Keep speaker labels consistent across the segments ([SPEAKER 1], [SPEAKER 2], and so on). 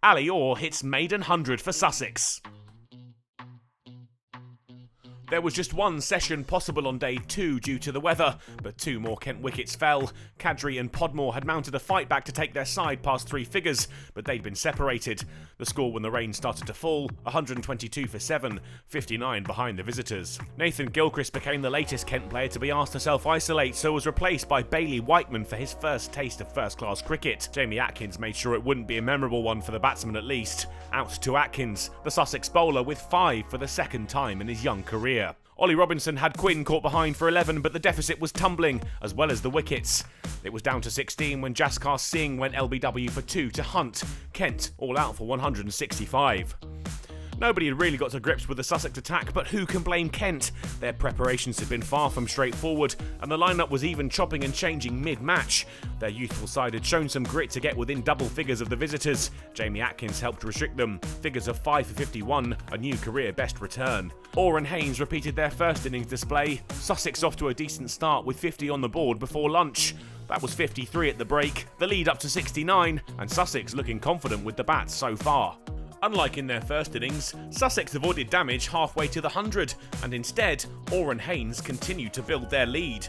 [SPEAKER 1] Ali Orr hits maiden 100 for Sussex. There was just one session possible on day 2 due to the weather, but 2 more Kent wickets fell. Kadri and Podmore had mounted a fight back to take their side past 3 figures, but they'd been separated. The score when the rain started to fall, 122 for 7, 59 behind the visitors. Nathan Gilchrist became the latest Kent player to be asked to self-isolate, so was replaced by Bailey Whiteman for his first taste of first-class cricket. Jamie Atkins made sure it wouldn't be a memorable one for the batsman at least. Out to Atkins, the Sussex bowler with 5 for the second time in his young career. Ollie Robinson had Quinn caught behind for 11, but the deficit was tumbling, as well as the wickets. It was down to 16 when Jaskar Singh went LBW for 2 to Hunt. Kent all out for 165. Nobody had really got to grips with the Sussex attack, but who can blame Kent? Their preparations had been far from straightforward, and the lineup was even chopping and changing mid-match. Their youthful side had shown some grit to get within double figures of the visitors. Jamie Atkins helped restrict them. Figures of 5 for 51, a new career best return. Orr and Haynes repeated their first innings display. Sussex off to a decent start with 50 on the board before lunch. That was 53 at the break, the lead up to 69, and Sussex looking confident with the bats so far. Unlike in their first innings, Sussex avoided damage halfway to the 100, and instead, Orr and Haynes continued to build their lead.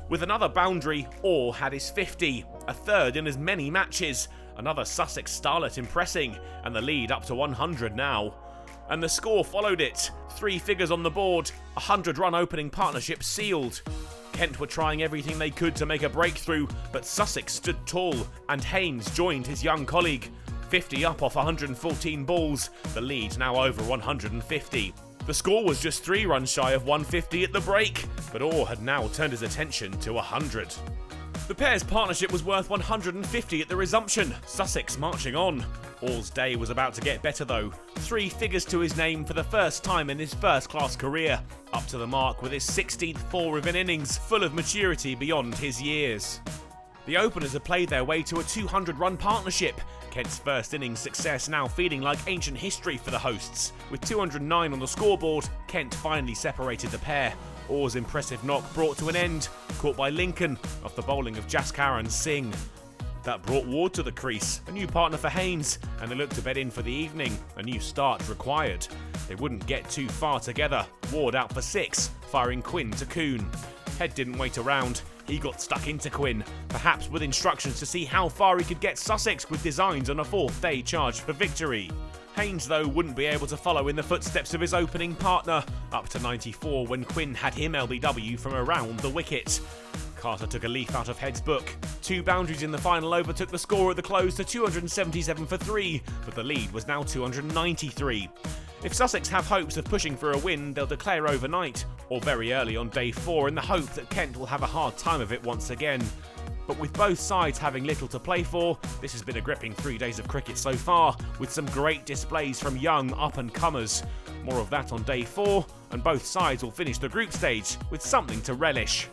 [SPEAKER 1] With another boundary, Orr had his 50, a third in as many matches, another Sussex starlet impressing, and the lead up to 100 now. And the score followed it, 3 figures on the board, a 100-run opening partnership sealed. Kent were trying everything they could to make a breakthrough, but Sussex stood tall, and Haynes joined his young colleague. 50 up off 114 balls, the lead now over 150. The score was just 3 runs shy of 150 at the break, but Orr had now turned his attention to 100. The pair's partnership was worth 150 at the resumption, Sussex marching on. Orr's day was about to get better though, 3 figures to his name for the first time in his first-class career, up to the mark with his 16th 4 of an innings, full of maturity beyond his years. The openers had played their way to a 200-run partnership, Kent's first innings success now feeling like ancient history for the hosts. With 209 on the scoreboard, Kent finally separated the pair. Orr's impressive knock brought to an end, caught by Lincoln off the bowling of Jaskar and Singh. That brought Ward to the crease, a new partner for Haynes, and they looked to bed in for the evening, a new start required. They wouldn't get too far together, Ward out for 6, firing Quinn to Coon. Head didn't wait around, he got stuck into Quinn, perhaps with instructions to see how far he could get Sussex with designs on a 4th day charge for victory. Haynes though wouldn't be able to follow in the footsteps of his opening partner, up to 94 when Quinn had him LBW from around the wicket. Carter took a leaf out of Head's book. 2 boundaries in the final over took the score at the close to 277 for 3, but the lead was now 293. If Sussex have hopes of pushing for a win, they'll declare overnight, or very early on day 4 in the hope that Kent will have a hard time of it once again. But with both sides having little to play for, this has been a gripping 3 days of cricket so far, with some great displays from young up-and-comers. More of that on day 4, and both sides will finish the group stage with something to relish.